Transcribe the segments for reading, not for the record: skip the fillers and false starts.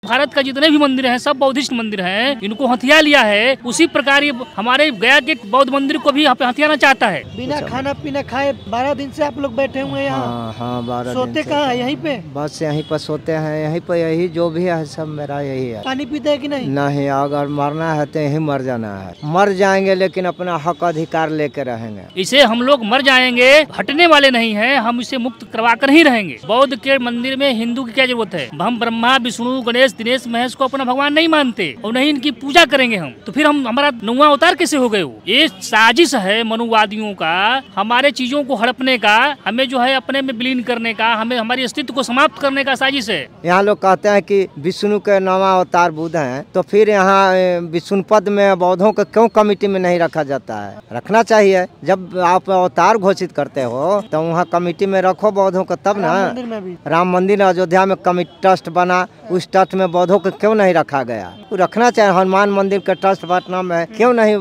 भारत का जितने भी मंदिर हैं सब बौद्धिस्ट मंदिर हैं, इनको हथिया लिया है। उसी प्रकार ये हमारे गया के बौद्ध मंदिर को भी यहाँ पे हथियाना चाहता है। बिना खाना पीना खाए 12 दिन से आप लोग बैठे हुए हैं यहाँ। हाँ 12 सोते कहाँ है? यहीं पे? बस यहीं पर सोते हैं, यहीं पर, यही जो भी है सब मेरा यही है। पानी पीते हैं कि नहीं? नहीं, अगर मरना है तो यहीं मर जाना है। मर जाएंगे लेकिन अपना हक अधिकार लेकर रहेंगे। इसे हम लोग मर जाएंगे, हटने वाले नहीं है, हम इसे मुक्त करवा कर ही रहेंगे। बौद्ध के मंदिर में हिंदू की क्या जरूरत है? हम ब्रह्मा विष्णु गणेश दिनेश महेश को अपना भगवान नहीं मानते और नहीं इनकी पूजा करेंगे हम, तो फिर हम हमारा 9वां अवतार कैसे हो गए? वो ये साजिश है मनुवादियों का, हमारे चीजों को हड़पने का, हमें जो है अपने में विलीन करने का, हमें हमारी अस्तित्व को समाप्त करने का साजिश है। यहाँ लोग कहते हैं कि विष्णु के 9वां अवतार बुद्ध हैं, तो फिर यहाँ विष्णु पद में बौद्धों को क्यों कमेटी में नहीं रखा जाता है? रखना चाहिए। जब आप अवतार घोषित करते हो तो वहाँ कमेटी में रखो बौद्धों को, तब ना। राम मंदिर अयोध्या में कमेटी ट्रस्ट बना, उस ट्रस्ट में बौद्धों को क्यों नहीं रखा गया? रखना चाहिए। हनुमान मंदिर का ट्रस्ट पटना में क्यों नहीं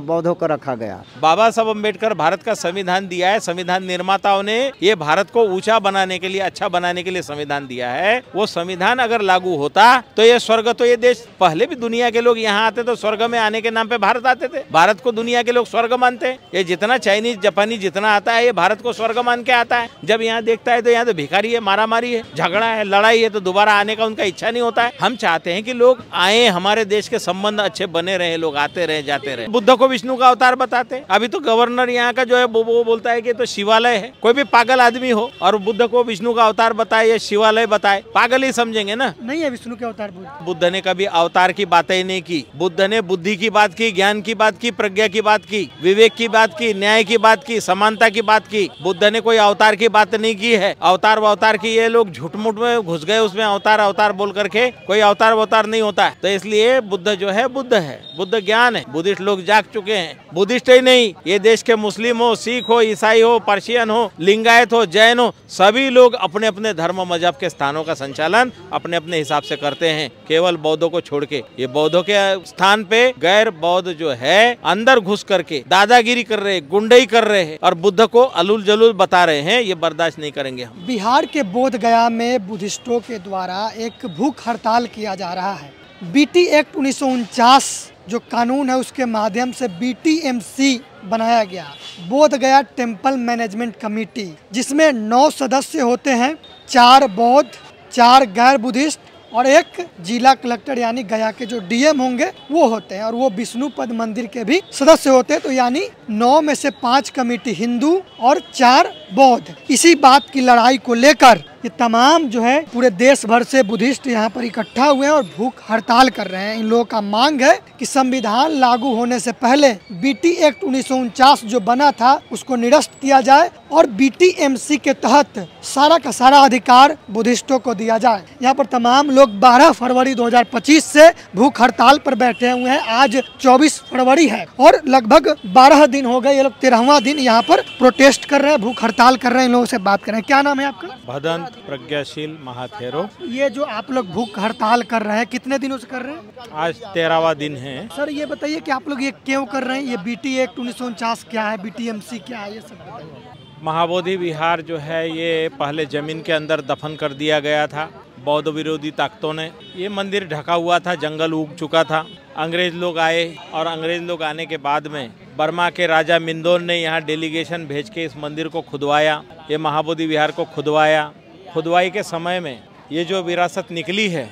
बौद्धों को रखा गया? बाबा साहब अम्बेडकर भारत का संविधान दिया है। संविधान निर्माताओं ने ये भारत को ऊंचा बनाने के लिए, अच्छा बनाने के लिए संविधान दिया है। वो संविधान अगर लागू होता तो ये स्वर्ग, तो ये देश, पहले भी दुनिया के लोग यहाँ आते तो स्वर्ग में आने के नाम पे भारत आते थे। भारत को दुनिया के लोग स्वर्ग मानते हैं। ये जितना चाइनीज जापानी जितना आता है, ये भारत को स्वर्ग मान के आता है। जब यहाँ देखता है तो यहाँ तो भिखारी है, मारा मारी है, झगड़ा है, लड़ाई है, तो दोबारा आने का उनका इच्छा नहीं होता है। हम चाहते हैं कि लोग आए, हमारे देश के संबंध अच्छे बने रहे, लोग आते रहे जाते रहे। बुद्ध को विष्णु का अवतार बताते। अभी तो गवर्नर यहाँ का जो है वो बोलता है कि तो शिवालय है। कोई भी पागल आदमी हो और बुद्ध को विष्णु का अवतार बताए या शिवालय बताए, पागल ही समझेंगे ना। नहीं है विष्णु के अवतार। बुद्ध ने कभी अवतार की बातें ही नहीं की। बुद्ध ने बुद्धि की बात की, ज्ञान की बात की, प्रज्ञा की बात की, विवेक की बात की, न्याय की बात की, समानता की बात की। बुद्ध ने कोई अवतार की बात नहीं की है। अवतार की ये लोग झूठ-मूठ में घुस गए, उसमें अवतार बोल करके। कोई अवतार नहीं होता है। तो इसलिए बुद्ध जो है बुद्ध है, बुद्ध ज्ञान है। बुद्धिस्ट लोग जाग चुके हैं। बुद्धिस्ट ही नहीं, ये देश के मुस्लिम हो, सिख हो, ईसाई हो, पर्शियन हो, लिंगायत हो, जैन हो, सभी लोग अपने अपने धर्म मजहब के स्थानों का संचालन अपने अपने हिसाब से करते हैं, केवल बौद्धों को छोड़ के। ये बौद्धों के स्थान पे गैर बौद्ध जो है अंदर घुस करके दादागिरी कर रहे, गुंडई कर रहे हैं और बुद्ध को अलूल जलूल बता रहे हैं। ये बर्दाश्त नहीं करेंगे हम। बिहार के बोध गया में बुद्धिस्टों के द्वारा एक भूख हड़ताल किया जा रहा है। बीटी एक्ट 1949 जो कानून है उसके माध्यम से BTMC बनाया गया, बोध गया टेम्पल मैनेजमेंट कमेटी, जिसमें 9 सदस्य होते हैं, 4 बौद्ध, 4 गैर बुद्धिस्ट और 1 जिला कलेक्टर यानी गया के जो DM होंगे वो होते हैं, और वो विष्णु पद मंदिर के भी सदस्य होते हैं। तो यानी 9 में से 5 कमेटी हिंदू और 4 बौद्ध। इसी बात की लड़ाई को लेकर ये तमाम जो है पूरे देश भर से बुद्धिस्ट यहाँ पर इकट्ठा हुए हैं और भूख हड़ताल कर रहे हैं। इन लोगों का मांग है कि संविधान लागू होने से पहले BT एक्ट 1949 जो बना था उसको निरस्त किया जाए और BTMC के तहत सारा का सारा अधिकार बुद्धिस्टों को दिया जाए। यहाँ पर तमाम लोग 12 फरवरी 2025 से भूख हड़ताल पर बैठे हुए हैं। आज 24 फरवरी है और लगभग 12 दिन हो गए। ये लोग 13वां दिन यहाँ पर प्रोटेस्ट कर रहे हैं, भूख हड़ताल कर रहे हैं। इन लोगों से बात कर रहे हैं। क्या नाम है आपका? भदंत प्रज्ञाशील महाथेरो। ये जो आप लोग भूख हड़ताल कर रहे हैं कितने दिनों से कर रहे हैं? आज 13वां दिन है। सर ये बताइए कि आप लोग ये क्यों कर रहे हैं? ये BT एक्ट 1949 क्या है, BTMC क्या है, ये सब बताइए। महाबोधि विहार जो है ये पहले जमीन के अंदर दफन कर दिया गया था बौद्ध विरोधी ताकतों ने। ये मंदिर ढका हुआ था, जंगल उग चुका था। अंग्रेज लोग आए और अंग्रेज लोग आने के बाद में बर्मा के राजा मिंदोर ने यहाँ डेलीगेशन भेज के इस मंदिर को खुदवाया, ये महाबोधि विहार को खुदवाया। खुदवाई के समय में ये जो विरासत निकली है,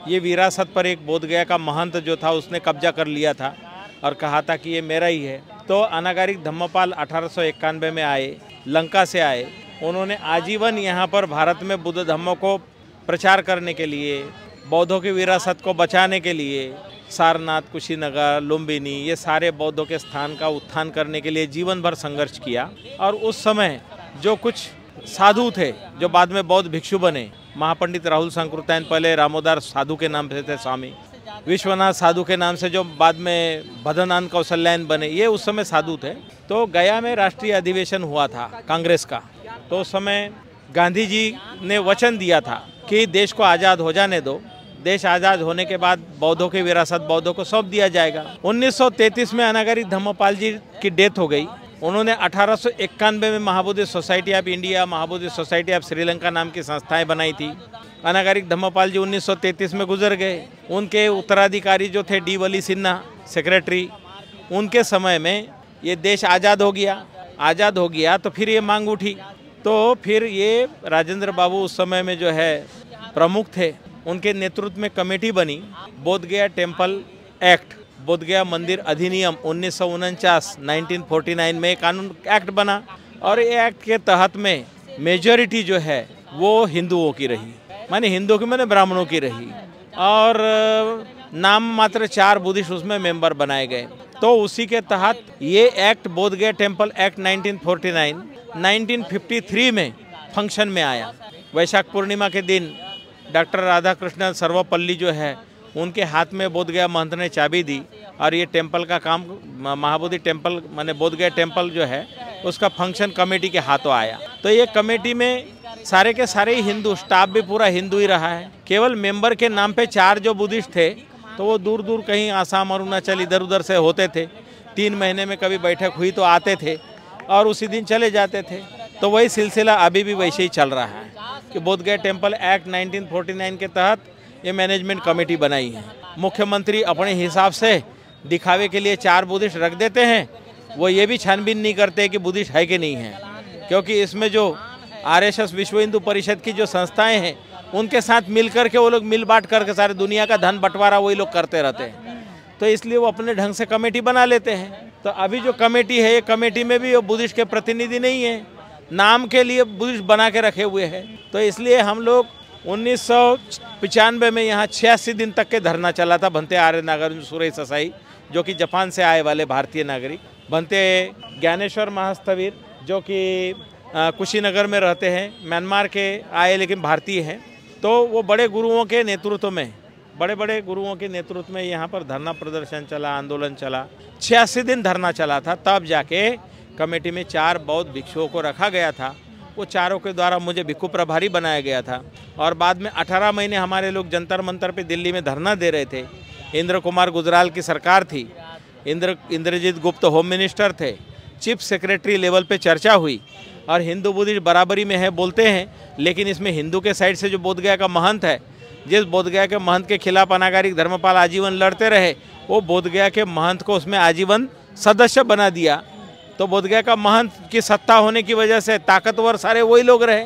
ये विरासत पर एक बोध गया का महंत जो था उसने कब्जा कर लिया था और कहा था कि ये मेरा ही है। तो अनागारिक धम्मपाल 1891 में आए, लंका से आए। उन्होंने आजीवन यहाँ पर भारत में बुद्ध धम्म को प्रचार करने के लिए, बौद्धों की विरासत को बचाने के लिए सारनाथ, कुशीनगर, लुम्बिनी, ये सारे बौद्धों के स्थान का उत्थान करने के लिए जीवन भर संघर्ष किया। और उस समय जो कुछ साधु थे जो बाद में बौद्ध भिक्षु बने, महापंडित राहुल संकृतायन पहले रामोदार साधु के नाम से थे स्वामी, विश्वनाथ साधु के नाम से जो बाद में भदनान कौशल्यायन बने, ये उस समय साधु थे। तो गया में राष्ट्रीय अधिवेशन हुआ था कांग्रेस का। तो उस समय गांधी जी ने वचन दिया था कि देश को आज़ाद हो जाने दो, देश आज़ाद होने के बाद बौद्धों की विरासत बौद्धों को सौंप दिया जाएगा। 1933 में अनागारिक धम्मपाल जी की डेथ हो गई। उन्होंने 1891 में Mahabodhi society of India, Mahabodhi society of Sri Lanka नाम की संस्थाएं बनाई थी। अनागारिक धम्मपाल जी 1933 में गुजर गए। उनके उत्तराधिकारी जो थे डी वली सिन्हा सेक्रेटरी, उनके समय में ये देश आज़ाद हो गया। आज़ाद हो गया तो फिर ये मांग उठी, तो फिर ये राजेंद्र बाबू उस समय में जो है प्रमुख थे, उनके नेतृत्व में कमेटी बनी। बोधगया टेम्पल एक्ट, बोधगया मंदिर अधिनियम 1949 1949 में कानून एक्ट बना और ये एक्ट के तहत में मेजॉरिटी जो है वो हिंदुओं की रही, माने हिंदुओं की माने ब्राह्मणों की रही, और नाम मात्र 4 बुद्धिस्ट उसमें मेंबर बनाए गए। तो उसी के तहत ये एक्ट बोधगया टेम्पल एक्ट 1949 1953 में फंक्शन में आया। वैशाख पूर्णिमा के दिन डॉक्टर राधाकृष्ण सर्वपल्ली जो है उनके हाथ में बोधगया महंत ने चाबी दी और ये टेम्पल का काम महाबोधि टेम्पल माने बोधगया टेम्पल जो है उसका फंक्शन कमेटी के हाथों आया। तो ये कमेटी में सारे के सारे ही हिंदू, स्टाफ भी पूरा हिंदू ही रहा है। केवल मेंबर के नाम पे 4 जो बुद्धिस्ट थे तो वो दूर दूर कहीं आसाम और अरुणाचल इधर उधर से होते थे। 3 महीने में कभी बैठक हुई तो आते थे और उसी दिन चले जाते थे। तो वही सिलसिला अभी भी वैसे ही चल रहा है कि बोधगया टेम्पल एक्ट 1949 के तहत ये मैनेजमेंट कमेटी बनाई है। मुख्यमंत्री अपने हिसाब से दिखावे के लिए 4 बुद्धिस्ट रख देते हैं, वो ये भी छानबीन नहीं करते कि बुद्धिस्ट है कि नहीं है, क्योंकि इसमें जो RSS विश्व हिंदू परिषद की जो संस्थाएं हैं उनके साथ मिलकर के वो लोग मिल बांट करके सारे दुनिया का धन बंटवारा वही लोग करते रहते हैं। तो इसलिए वो अपने ढंग से कमेटी बना लेते हैं। तो अभी जो कमेटी है ये कमेटी में भी वो बुद्धिस्ट के प्रतिनिधि नहीं है, नाम के लिए बुद्धिस्ट बना के रखे हुए हैं। तो इसलिए हम लोग 1995 में यहाँ 86 दिन तक के धरना चला था। भंते आर्य नागार्जुन सुरेश ससाई जो कि जापान से आए वाले भारतीय नागरिक, भंते ज्ञानेश्वर महास्थवीर जो कि कुशीनगर में रहते हैं, म्यांमार के आए लेकिन भारतीय हैं। तो वो बड़े गुरुओं के नेतृत्व में, बड़े गुरुओं के नेतृत्व में यहाँ पर धरना प्रदर्शन चला, आंदोलन चला। 86 दिन धरना चला था, तब जाके कमेटी में 4 बौद्ध भिक्षुओं को रखा गया था। वो चारों के द्वारा मुझे भिक्षु प्रभारी बनाया गया था और बाद में 18 महीने हमारे लोग जंतर मंतर पे दिल्ली में धरना दे रहे थे। इंद्र कुमार गुजराल की सरकार थी, इंद्रजीत गुप्त होम मिनिस्टर थे, चीफ सेक्रेटरी लेवल पे चर्चा हुई और हिंदू बुद्धिस्ट बराबरी में है बोलते हैं, लेकिन इसमें हिंदू के साइड से जो बोधगया का महंत है, जिस बोधगया के महंत के खिलाफ अनागारिक धर्मपाल आजीवन लड़ते रहे, वो बोधगया के महंत को उसमें आजीवन सदस्य बना दिया। तो बोधगया का महंत की सत्ता होने की वजह से ताकतवर सारे वही लोग रहे।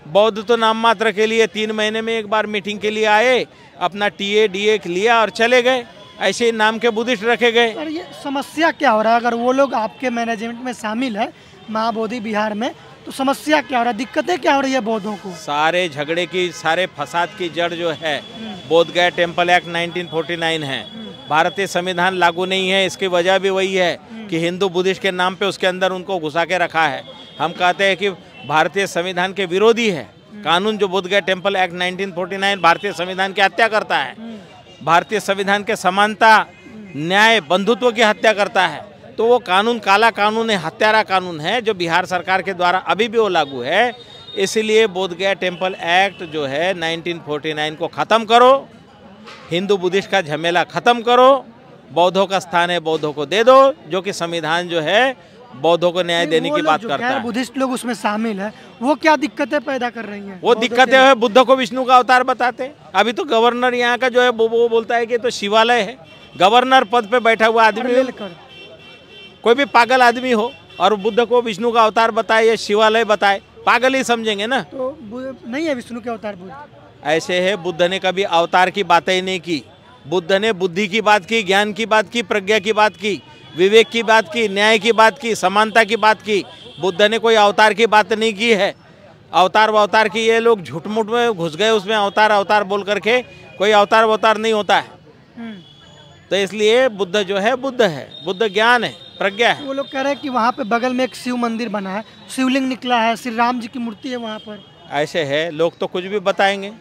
बौद्ध तो नाम मात्र के लिए 3 महीने में एक बार मीटिंग के लिए आए, अपना TA DA लिया और चले गए, ऐसे ही नाम के बुद्धिस्ट रखे गए। सर ये समस्या क्या हो रहा है? अगर वो लोग आपके मैनेजमेंट में शामिल है महाबोधि बिहार में, तो समस्या क्या हो रहा है, दिक्कतें क्या हो रही है बौद्धों को? सारे झगड़े की, सारे फसाद की जड़ जो है बोधगया टेम्पल एक्ट 1949 है। भारतीय संविधान लागू नहीं है, इसकी वजह भी वही है कि हिंदू बुद्धिस्ट के नाम पे उसके अंदर उनको घुसा के रखा है। हम कहते हैं कि भारतीय संविधान के विरोधी है कानून। जो बोधगया टेम्पल एक्ट 1949 भारतीय संविधान की हत्या करता है, भारतीय संविधान के समानता, न्याय, बंधुत्व की हत्या करता है। तो वो कानून काला कानून है, हत्यारा कानून है, जो बिहार सरकार के द्वारा अभी भी वो लागू है। इसलिए बोधगया टेम्पल एक्ट जो है 1949 को ख़त्म करो, हिंदू बुद्धिस्ट का झमेला ख़त्म करो, बौद्धों का स्थान है बौद्धों को दे दो, जो कि संविधान जो है बौद्धों को न्याय देने की बात करता है। बुद्धिस्ट लोग उसमें शामिल है, वो क्या दिक्कतें पैदा कर रही हैं? वो दिक्कतें है, बुद्ध को विष्णु का अवतार बताते। अभी तो गवर्नर यहाँ का जो है वो बोलता है कि तो शिवालय है। गवर्नर पद पे बैठा हुआ आदमी, कोई भी पागल आदमी हो और बुद्ध को विष्णु का अवतार बताए या शिवालय बताए, पागल ही समझेंगे ना। तो नहीं है विष्णु के अवतार बुद्ध? ऐसे है, बुद्ध ने कभी अवतार की बातें ही नहीं की। बुद्ध ने बुद्धि की बात की, ज्ञान की बात की, प्रज्ञा की बात की, विवेक की बात की, न्याय की बात की, समानता की बात की। बुद्ध ने कोई अवतार की बात नहीं की है। अवतार की ये लोग झूठ मूठ में घुस गए, उसमें अवतार बोल करके कोई अवतार नहीं होता है। तो इसलिए बुद्ध जो है बुद्ध है, बुद्ध ज्ञान है, प्रज्ञा है। वो लोग कह रहे हैं कि वहाँ पे बगल में एक शिव मंदिर बना है, शिवलिंग निकला है, श्री राम जी की मूर्ति है वहाँ पर। ऐसे है, लोग तो कुछ भी बताएंगे।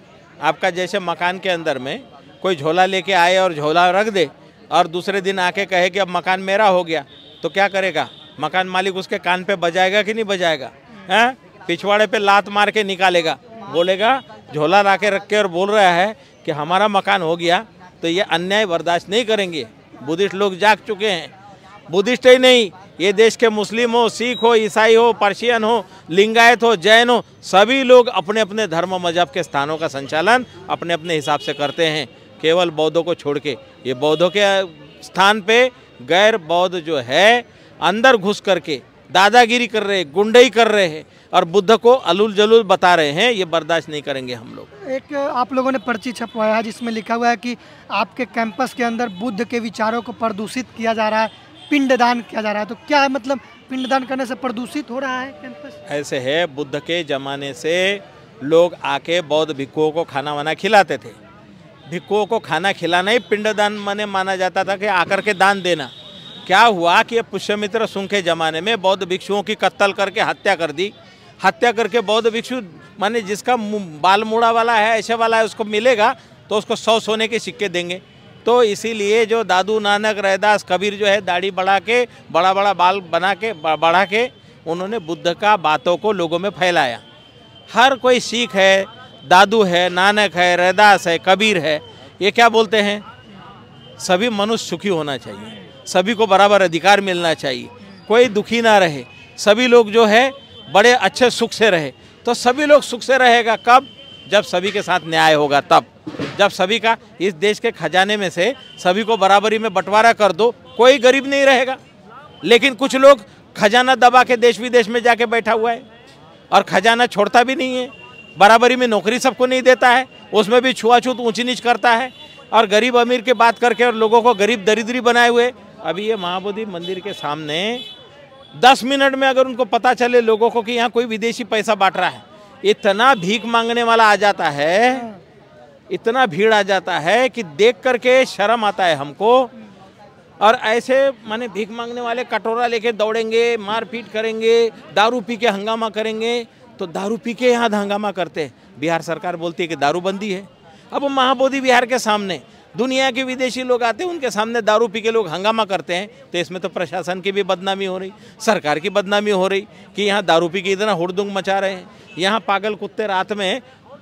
आपका जैसे मकान के अंदर में कोई झोला लेके आए और झोला रख दे और दूसरे दिन आके कहे कि अब मकान मेरा हो गया, तो क्या करेगा मकान मालिक? उसके कान पे बजाएगा कि नहीं बजाएगा? हैं, पिछवाड़े पे लात मार के निकालेगा, बोलेगा झोला ला के रख के और बोल रहा है कि हमारा मकान हो गया। तो ये अन्याय बर्दाश्त नहीं करेंगे। बुद्धिस्ट लोग जाग चुके हैं। बुद्धिस्ट ही नहीं, ये देश के मुस्लिम हो, सिख हो, ईसाई हो, पर्शियन हो, लिंगायत हो, जैन हो, सभी लोग अपने अपने धर्म मजहब के स्थानों का संचालन अपने अपने हिसाब से करते हैं, केवल बौद्धों को छोड़ के। ये बौद्धों के स्थान पे गैर बौद्ध जो है अंदर घुस करके दादागिरी कर रहे हैं, गुंडई कर रहे हैं और बुद्ध को अलूल जलूल बता रहे हैं। ये बर्दाश्त नहीं करेंगे हम लोग। एक आप लोगों ने पर्ची छपवाया है जिसमें लिखा हुआ है कि आपके कैंपस के अंदर बुद्ध के विचारों को प्रदूषित किया जा रहा है, पिंडदान किया जा रहा है। तो क्या मतलब पिंडदान करने से प्रदूषित हो रहा है कैंपस? ऐसे है, बुद्ध के ज़माने से लोग आके बौद्ध भिक्षुओं को खाना वाना खिलाते थे। भिक्षुओं को खाना खिलाना ही पिंडदान माना जाता था कि आकर के दान देना। क्या हुआ कि पुष्यमित्र सुंग के ज़माने में बौद्ध भिक्षुओं की कत्ल करके हत्या कर दी। हत्या करके बौद्ध भिक्षु माने जिसका बाल मुड़ा वाला है, ऐसे वाला है, उसको मिलेगा तो उसको 100 सोने के सिक्के देंगे। तो इसीलिए जो दादू नानक रैदास कबीर जो है दाढ़ी बढ़ा के बड़ा बड़ा बाल बना के बढ़ा के उन्होंने बुद्ध का बातों को लोगों में फैलाया। हर कोई सिख है, दादू है, नानक है, रैदास है, कबीर है, ये क्या बोलते हैं? सभी मनुष्य सुखी होना चाहिए, सभी को बराबर अधिकार मिलना चाहिए, कोई दुखी ना रहे, सभी लोग जो है बड़े अच्छे सुख से रहे। तो सभी लोग सुख से रहेगा कब? जब सभी के साथ न्याय होगा तब। जब सभी का इस देश के खजाने में से सभी को बराबरी में बंटवारा कर दो, कोई गरीब नहीं रहेगा। लेकिन कुछ लोग खजाना दबा के देश विदेश में जाके बैठा हुआ है और खजाना छोड़ता भी नहीं है, बराबरी में नौकरी सबको नहीं देता है, उसमें भी छुआछूत ऊंची नीच करता है और गरीब अमीर की बात करके और लोगों को गरीब दरिद्री बनाए हुए। अभी ये महाबोधि मंदिर के सामने 10 मिनट में अगर उनको पता चले लोगों को कि यहाँ कोई विदेशी पैसा बांट रहा है, इतना भीख मांगने वाला आ जाता है, इतना भीड़ आ जाता है कि देख करके शर्म आता है हमको। और ऐसे माने भीख मांगने वाले कटोरा लेके दौड़ेंगे, मारपीट करेंगे, दारू पी के हंगामा करेंगे। तो दारू पी के यहाँ हंगामा करते हैं, बिहार सरकार बोलती है कि दारूबंदी है। अब महाबोधि विहार के सामने दुनिया के विदेशी लोग आते हैं, उनके सामने दारू पी के लोग हंगामा करते हैं। तो इसमें तो प्रशासन की भी बदनामी हो रही, सरकार की बदनामी हो रही कि यहाँ दारू पी के इतना हुड़दुंग मचा रहे हैं। यहाँ पागल कुत्ते रात में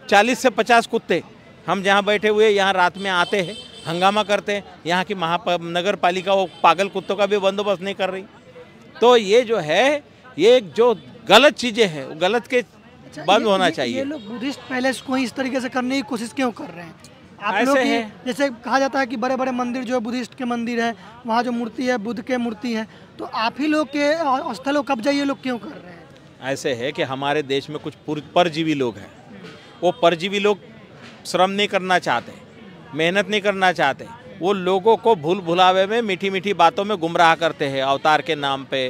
40 से 50 कुत्ते हम जहाँ बैठे हुए यहाँ रात में आते हैं, हंगामा करते हैं। यहाँ की नगर पालिका वो पागल कुत्तों का भी बंदोबस्त नहीं कर रही। तो ये जो है, ये जो गलत चीज़ें हैं वो गलत के बंद होना चाहिए। ये लोग बुद्धिस्ट पैलेस को इस तरीके से करने की कोशिश क्यों कर रहे हैं? आप लोग ऐसे है, जैसे कहा जाता है कि बड़े बड़े मंदिर जो है बुद्धिस्ट के मंदिर है, वहाँ जो मूर्ति है बुद्ध के मूर्ति है, तो आप ही लोग के स्थलों कब्जा ये लोग क्यों कर रहे हैं? ऐसे है कि हमारे देश में कुछ परजीवी लोग हैं। वो परजीवी लोग श्रम नहीं करना चाहते, मेहनत नहीं करना चाहते। वो लोगों को भूल भुलावे में मीठी मीठी बातों में गुमराह करते हैं, अवतार के नाम पे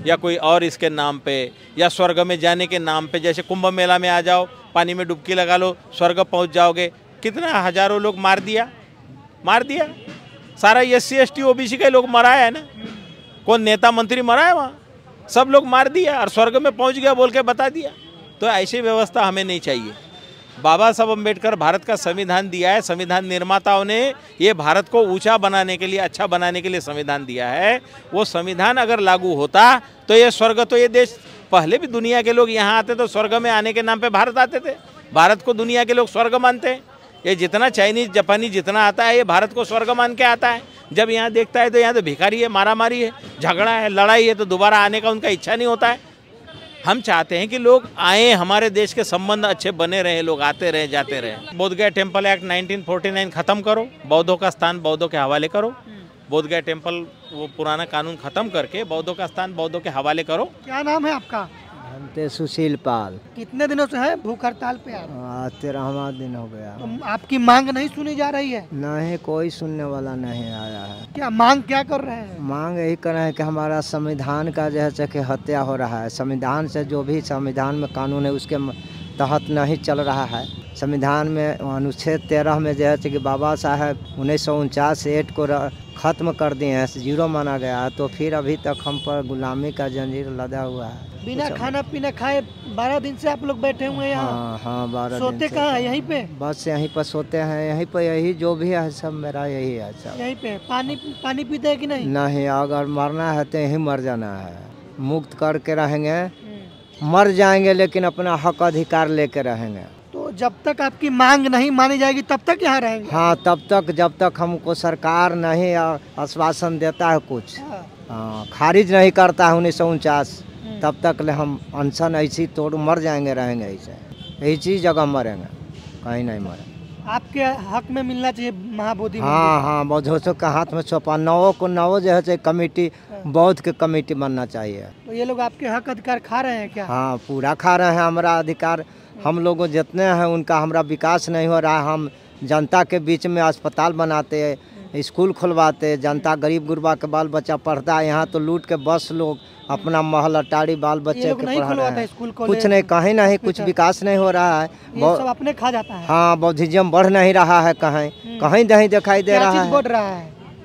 या कोई और इसके नाम पे या स्वर्ग में जाने के नाम पे। जैसे कुंभ मेला में आ जाओ, पानी में डुबकी लगा लो, स्वर्ग पहुंच जाओगे। कितना हजारों लोग मार दिया सारा SC ST OBC के लोग मरा है ना, कौन नेता मंत्री मरा है वहाँ? सब लोग मार दिया और स्वर्ग में पहुँच गया बोल के बता दिया। तो ऐसी व्यवस्था हमें नहीं चाहिए। बाबा साहब अम्बेडकर भारत का संविधान दिया है, संविधान निर्माताओं ने ये भारत को ऊंचा बनाने के लिए, अच्छा बनाने के लिए संविधान दिया है। वो संविधान अगर लागू होता तो ये स्वर्ग, तो ये देश, पहले भी दुनिया के लोग यहाँ आते तो स्वर्ग में आने के नाम पे भारत आते थे। भारत को दुनिया के लोग स्वर्ग मानते हैं। ये जितना चाइनीज जापानी जितना आता है ये भारत को स्वर्ग मान के आता है। जब यहाँ देखता है तो यहाँ तो भिखारी है, मारामारी है, झगड़ा है, लड़ाई है, तो दोबारा आने का उनका इच्छा नहीं होता है। हम चाहते हैं कि लोग आए, हमारे देश के संबंध अच्छे बने रहे, लोग आते रहे जाते रहे। बोधगया टेम्पल एक्ट 1949 खत्म करो, बौद्धों का स्थान बौद्धों के हवाले करो। बोधगया टेम्पल वो पुराना कानून खत्म करके बौद्धों का स्थान बौद्धों के हवाले करो। क्या नाम है आपका? भंते सुशील पाल। कितने दिनों से है भूख हड़ताल पे आप? 13वां दिन हो गया। तो आपकी मांग नहीं सुनी जा रही है? नहीं, कोई सुनने वाला नहीं आया है। क्या मांग क्या कर रहे हैं? मांग यही कर रहे हैं कि हमारा संविधान का जो है कि हत्या हो रहा है। संविधान से जो भी संविधान में कानून है उसके तहत नहीं चल रहा है। संविधान में अनुच्छेद 13 में जो है कि बाबा साहब 1949 एक्ट को खत्म कर दिए हैं, 0 माना गया है। तो फिर अभी तक हम पर गुलामी का जंजीर लदा हुआ है। बिना खाना पीना खाए 12 दिन से आप लोग बैठे हुए हैं यहाँ? हाँ, 12 दिन। सोते कहाँ है? यहीं पे? बस यहीं पर सोते हैं, यहीं पर, यही जो भी है सब मेरा यही है सब। यहीं पे पानी पीते हैं कि नहीं? नहीं, अगर मरना है तो यहीं मर जाना है। मुक्त करके रहेंगे, मर जाएंगे लेकिन अपना हक अधिकार लेके रहेंगे। तो जब तक आपकी मांग नहीं मानी जाएगी तब तक यहाँ रहेंगे? हाँ, तब तक जब तक हमको सरकार नहीं आश्वासन देता है कुछ, खारिज नहीं करता है 1949, तब तक ले हम अनशन ऐसी तोड़ मर जाएंगे, रहेंगे ऐसे, यही चीज जगह मरेंगे, कहीं नहीं मरेंगे। आपके हक में मिलना चाहिए महाबोधि। हाँ, बौद्धों के हाथ में सौंपा, नवों को नवो जो है कमेटी, बौद्ध के कमेटी बनना चाहिए। तो ये लोग आपके हक अधिकार खा रहे हैं क्या? हाँ, पूरा खा रहे हैं हमारा अधिकार। हम लोगों जितने हैं उनका हमारा विकास नहीं हो रहा है। हम जनता के बीच में अस्पताल बनाते, स्कूल खुलवाते, जनता गरीब गुरबा के बाल बच्चा पढ़ता है, यहाँ तो लूट के बस लोग अपना महल अटारी बाल बच्चे के पढ़ा रहे हैं। कुछ नहीं, कहीं नहीं, कुछ विकास नहीं हो रहा है, सब अपने खा जाता है। हाँ, बौद्धिज्म बढ़ नहीं रहा है, कहीं कहीं नहीं दिखाई दे रहा है।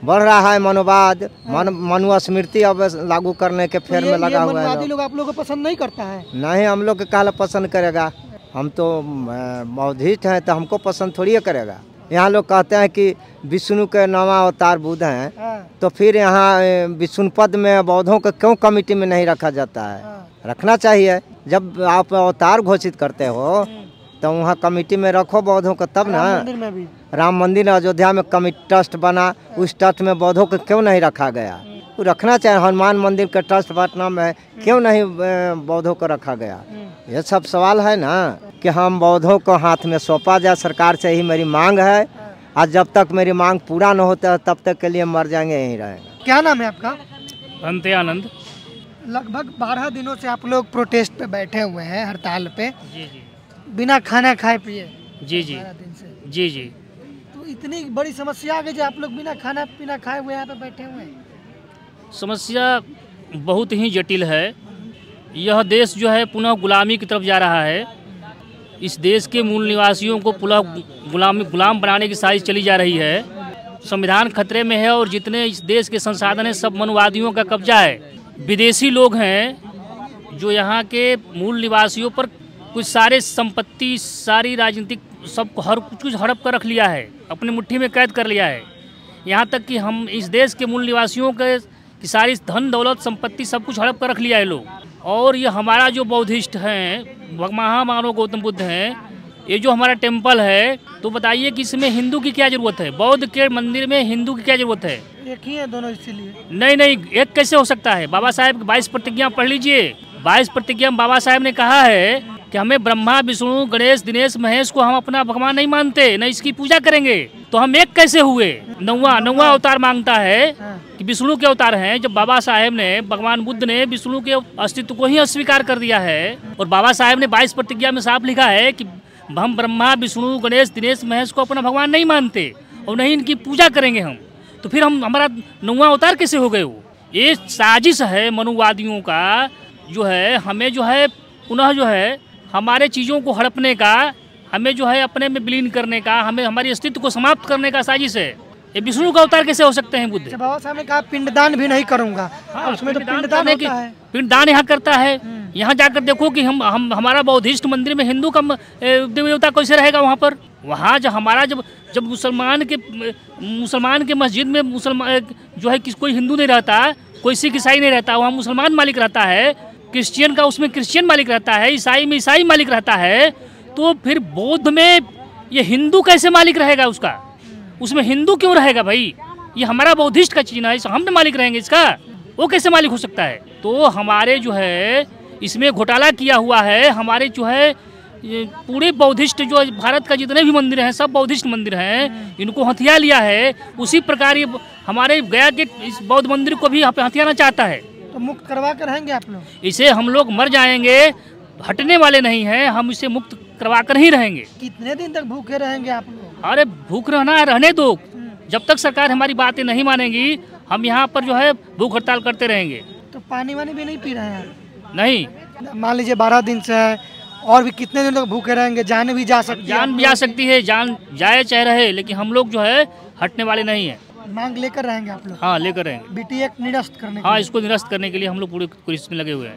बढ़ रहा है मनोवाद, मनुस्मृति अब लागू करने के फेर में लगा हुआ है। लोग आप लोगों को पसंद नहीं करता है? नहीं, हम लोग के काला पसंद करेगा, हम तो बौद्धिस्ट हैं तो हमको पसंद थोड़ी करेगा। यहाँ लोग कहते हैं कि विष्णु के नवा अवतार बुद्ध हैं, तो फिर यहाँ विष्णुपद में बौद्धों को क्यों कमेटी में नहीं रखा जाता है? रखना चाहिए। जब आप अवतार घोषित करते हो तो वहाँ कमेटी में रखो बौद्धों को, तब ना। राम मंदिर अयोध्या में कमेटी ट्रस्ट बना, उस ट्रस्ट में बौद्धों को क्यों नहीं रखा गया? वो रखना चाहिए। हनुमान मंदिर का ट्रस्ट पटना में क्यों नहीं बौद्धों को रखा गया? ये सब सवाल है ना कि हम बौद्धों को हाथ में सौंपा जाए, सरकार से ही मेरी मांग है। आज जब तक मेरी मांग पूरा न होता तब तक के लिए मर जाएंगे, यहीं रहेंगे। क्या नाम है आपका? भंते आनंद। लगभग 12 दिनों से आप लोग प्रोटेस्ट पे बैठे हुए हैं, हड़ताल पे। जी जी। बिना खाना खाए पिए? जी जी। 12 दिन से? जी जी। तो इतनी बड़ी समस्या आ गई जो आप लोग बिना खाना पीना खाए हुए यहाँ पे बैठे हुए हैं? समस्या बहुत ही जटिल है। यह देश जो है पुनः गुलामी की तरफ जा रहा है। इस देश के मूल निवासियों को पुनः गुलाम बनाने की साजिश चली जा रही है। संविधान खतरे में है और जितने इस देश के संसाधन हैं सब मनुवादियों का कब्जा है। विदेशी लोग हैं जो यहाँ के मूल निवासियों पर कुछ सारे संपत्ति, सारी राजनीतिक, सब हर कुछ हड़प कर रख लिया है, अपनी मुट्ठी में कैद कर लिया है। यहाँ तक कि हम इस देश के मूल निवासियों के की सारी धन दौलत संपत्ति सब कुछ हड़प कर रख लिया है लोग। और ये हमारा जो बौद्धिस्ट हैं, महामानव गौतम बुद्ध हैं, ये जो हमारा टेम्पल है, तो बताइए कि इसमें हिंदू की क्या जरूरत है? बौद्ध के मंदिर में हिंदू की क्या जरूरत है? एक ही है दोनों, इसीलिए। नहीं, एक कैसे हो सकता है? बाबा साहेब की 22 प्रतिज्ञा पढ़ लीजिए। 22 प्रतिज्ञा में बाबा साहेब ने कहा है कि हमें ब्रह्मा, विष्णु, गणेश, दिनेश, महेश को हम अपना भगवान नहीं मानते, न इसकी पूजा करेंगे। तो हम एक कैसे हुए? नौवा अवतार मांगता है कि विष्णु के अवतार हैं। जब बाबा साहेब ने, भगवान बुद्ध ने विष्णु के अस्तित्व को ही अस्वीकार कर दिया है। और बाबा साहेब ने 22 प्रतिज्ञा में साफ लिखा है कि हम ब्रह्मा, विष्णु, गणेश, दिनेश, महेश को अपना भगवान नहीं मानते और नहीं इनकी पूजा करेंगे हम। तो फिर हम हमारा नौवा अवतार कैसे हो गए? वो ये साजिश है मनुवादियों का, जो है हमें जो है पुनः जो है हमारे चीज़ों को हड़पने का, हमें जो है अपने में विलीन करने का, हमें हमारी अस्तित्व को समाप्त करने का साजिश है। ये विष्णु का अवतार कैसे हो सकते हैं बुद्ध? बाबा साहब ने कहा पिंडदान भी नहीं करूंगा। हाँ, उसमें तो पिंडदान होता है। पिंडदान यहाँ करता है। यहाँ जाकर देखो कि हम हमारा बौद्धिस्ट मंदिर में हिंदू का देवी देवता कैसे रहेगा वहाँ पर? वहाँ जब मुसलमान के मस्जिद में मुसलमान जो है कोई हिंदू नहीं रहता, कोई सिख ईसाई नहीं रहता, वहाँ मुसलमान मालिक रहता है। क्रिश्चियन का उसमें क्रिश्चियन मालिक रहता है, ईसाई में ईसाई मालिक रहता है। तो फिर बौद्ध में ये हिंदू कैसे मालिक रहेगा? उसमें हिंदू क्यों रहेगा भाई? ये हमारा बौद्धिस्ट का चीज है, हम मालिक रहेंगे इसका, वो कैसे मालिक हो सकता है? तो हमारे जो है इसमें घोटाला किया हुआ है। हमारे जो है पूरे बौद्धिस्ट जो भारत का जितने भी मंदिर हैं सब बौद्धिस्ट मंदिर हैं, इनको हथिया लिया है। उसी प्रकार ये हमारे गया के इस बौद्ध मंदिर को भी हथियाना चाहता है। तो मुक्त करवा कर रहेंगे आप लोग? इसे हम लोग मर जाएंगे, हटने वाले नहीं हैं, हम इसे मुक्त करवा कर ही रहेंगे। कितने दिन तक भूखे रहेंगे आप लोग? अरे भूख रहने दो, जब तक सरकार हमारी बातें नहीं मानेगी हम यहाँ पर जो है भूख हड़ताल करते रहेंगे। तो पानी वानी भी नहीं पी रहे हैं? नहीं। मान लीजिए 12 दिन से है, और भी कितने दिन तक भूखे रहेंगे? जान भी जा सकती है, जान जाए चाहे रहे, लेकिन हम लोग जो है हटने वाले नहीं है। मांग लेकर रहेंगे आप लोग? हाँ, लेकर रहेंगे। BT Act निरस्त करने? हाँ, इसको निरस्त करने के लिए हम लोग पूरी कोशिश में लगे हुए हैं।